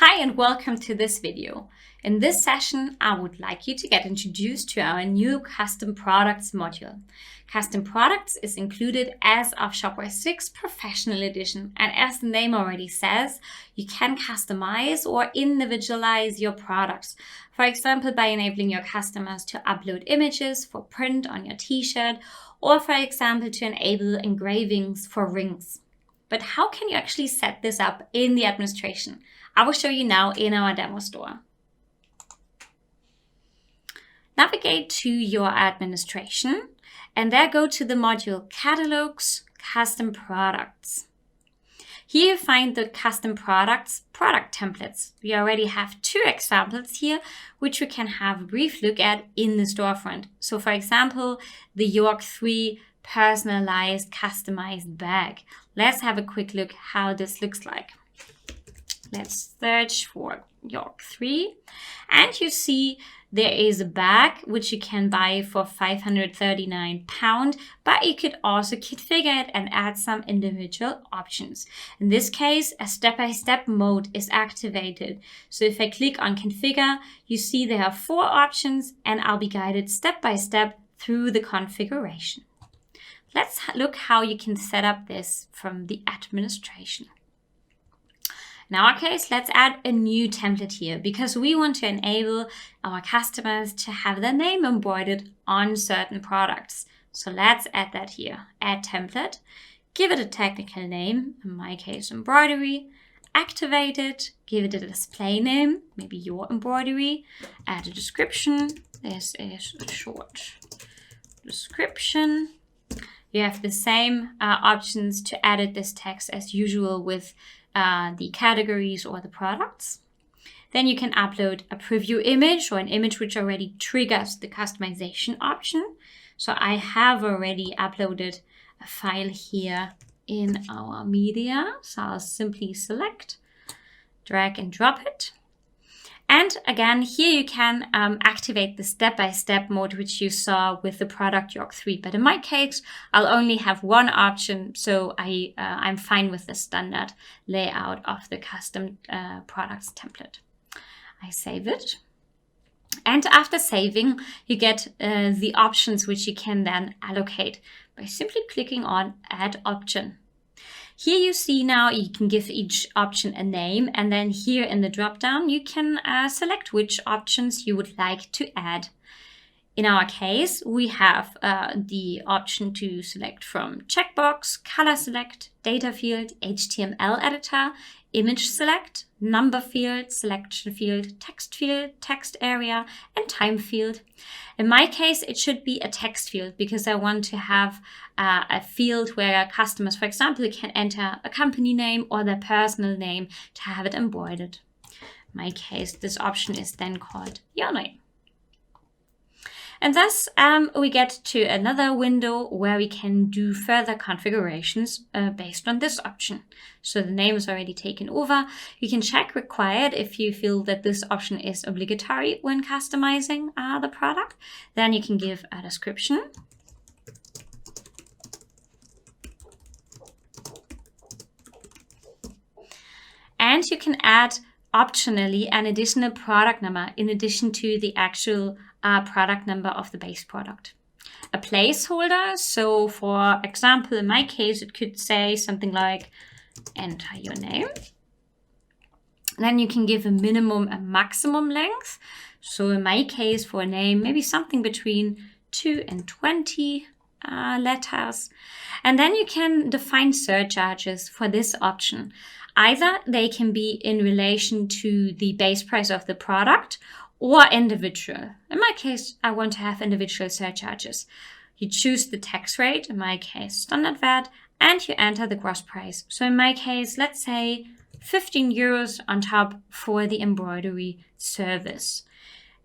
Hi and welcome to this video. In this session, I would like you to get introduced to our new Custom Products module. Custom Products is included as of Shopware 6 Professional Edition, and as the name already says, you can customize or individualize your products. For example, by enabling your customers to upload images for print on your t-shirt, or for example, to enable engravings for rings. But how can you actually set this up in the administration? I will show you now in our demo store. Navigate to your administration and there go to the module Catalogs, Custom Products. Here you find the Custom Products product templates. We already have two examples here, which we can have a brief look at in the storefront. So for example, the York 3 personalized customized bag. Let's have a quick look how this looks like. Let's search for York 3 and you see there is a bag which you can buy for £539, but you could also configure it and add some individual options. In this case, a step-by-step mode is activated. So if I click on configure, you see there are 4 options and I'll be guided step-by-step through the configuration. Let's look how you can set up this from the administration. In our case, let's add a new template here because we want to enable our customers to have their name embroidered on certain products. So let's add that here. Add template, give it a technical name, in my case embroidery, activate it, give it a display name, maybe your embroidery, add a description. This is a short description. You have the same options to edit this text as usual with the categories or the products. Then you can upload a preview image or an image which already triggers the customization option. So I have already uploaded a file here in our media. So I'll simply select, drag and drop it. And again, here you can activate the step-by-step mode, which you saw with the product York 3. But in my case, I'll only have one option, so I'm fine with the standard layout of the custom products template. I save it. And after saving, you get the options which you can then allocate by simply clicking on Add Option. Here you see now you can give each option a name, and then here in the drop-down you can select which options you would like to add. In our case, we have the option to select from checkbox, color select, data field, HTML editor, image select, number field, selection field, text area, and time field. In my case, it should be a text field because I want to have a field where customers, for example, can enter a company name or their personal name to have it embroidered. In my case, this option is then called your name. And thus, we get to another window where we can do further configurations based on this option. So the name is already taken over. You can check required if you feel that this option is obligatory when customizing the product. Then you can give a description. And you can add optionally an additional product number in addition to the actual product number of the base product. A placeholder, so for example, in my case, it could say something like enter your name. Then you can give a minimum and maximum length. So in my case, for a name, maybe something between 2 and 20 letters. And then you can define surcharges for this option. Either they can be in relation to the base price of the product or individual. In my case, I want to have individual surcharges. You choose the tax rate, in my case, standard VAT, and you enter the gross price. So in my case, let's say 15 euros on top for the embroidery service.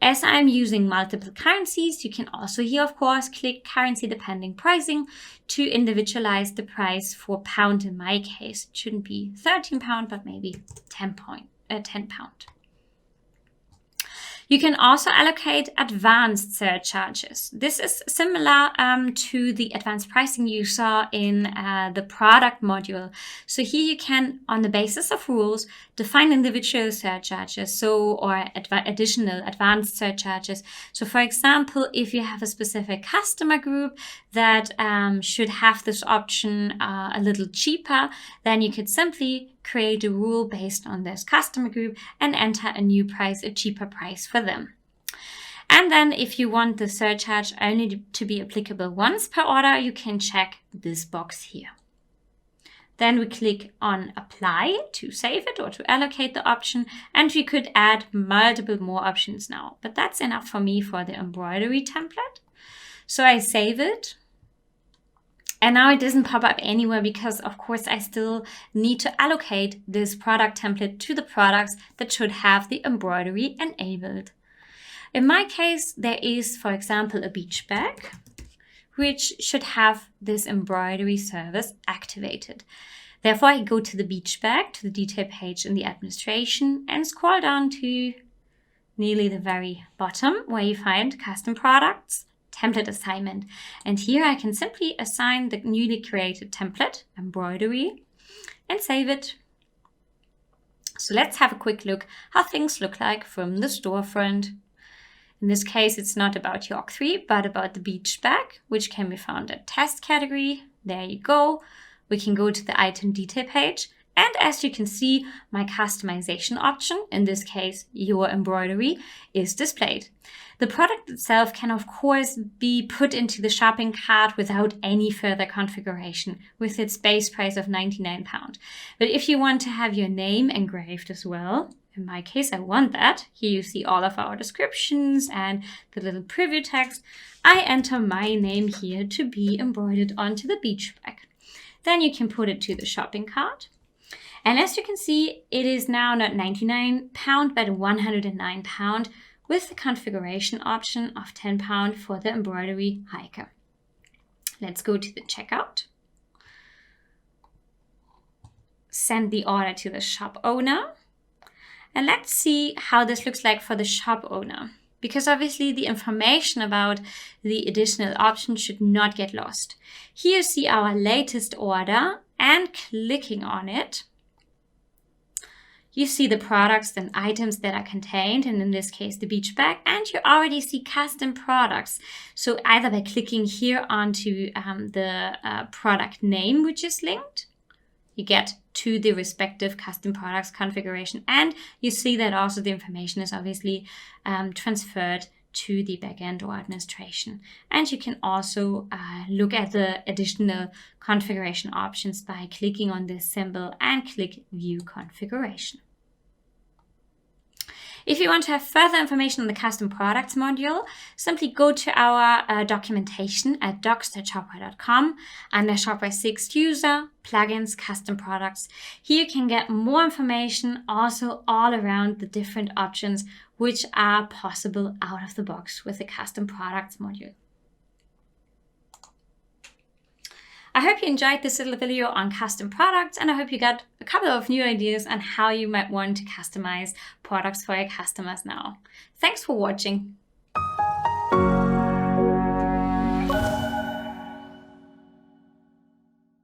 As I'm using multiple currencies, you can also here, of course, click currency depending pricing to individualize the price for pound. In my case, it shouldn't be £13, but maybe £10. You can also allocate advanced surcharges. This is similar to the advanced pricing you saw in the product module. So here you can, on the basis of rules, define individual surcharges, or additional advanced surcharges. So for example, if you have a specific customer group that should have this option a little cheaper, then you could simply create a rule based on this customer group and enter a new price, a cheaper price for them. And then if you want the surcharge only to be applicable once per order, you can check this box here. Then we click on apply to save it or to allocate the option, and we could add multiple more options now, but that's enough for me for the embroidery template. So I save it. And now it doesn't pop up anywhere because, of course, I still need to allocate this product template to the products that should have the embroidery enabled. In my case, there is, for example, a beach bag, which should have this embroidery service activated. Therefore, I go to the beach bag, to the detail page in the administration, and scroll down to nearly the very bottom where you find custom products, template assignment. And here I can simply assign the newly created template, embroidery, and save it. So let's have a quick look how things look like from the storefront. In this case, it's not about York 3, but about the beach bag, which can be found at test category. There you go. We can go to the item detail page. And as you can see, my customization option, in this case, your embroidery, is displayed. The product itself can, of course, be put into the shopping cart without any further configuration with its base price of £99. But if you want to have your name engraved as well, in my case, I want that. Here you see all of our descriptions and the little preview text. I enter my name here to be embroidered onto the beach bag. Then you can put it to the shopping cart. And as you can see, it is now not £99, but £109 with the configuration option of £10 for the embroidery hiker. Let's go to the checkout. Send the order to the shop owner. And let's see how this looks like for the shop owner, because obviously the information about the additional option should not get lost. Here you see our latest order, and clicking on it, you see the products and items that are contained, and in this case, the beach bag, and you already see custom products. So either by clicking here onto the product name, which is linked, you get to the respective custom products configuration, and you see that also the information is obviously transferred to the backend or administration. And you can also look at the additional configuration options by clicking on this symbol and click View Configuration. If you want to have further information on the custom products module, simply go to our documentation at docs.shopware.com under Shopware 6 User, Plugins, Custom Products. Here you can get more information also all around the different options which are possible out of the box with the custom products module. I hope you enjoyed this little video on custom products, and I hope you got a couple of new ideas on how you might want to customize products for your customers now. Thanks for watching.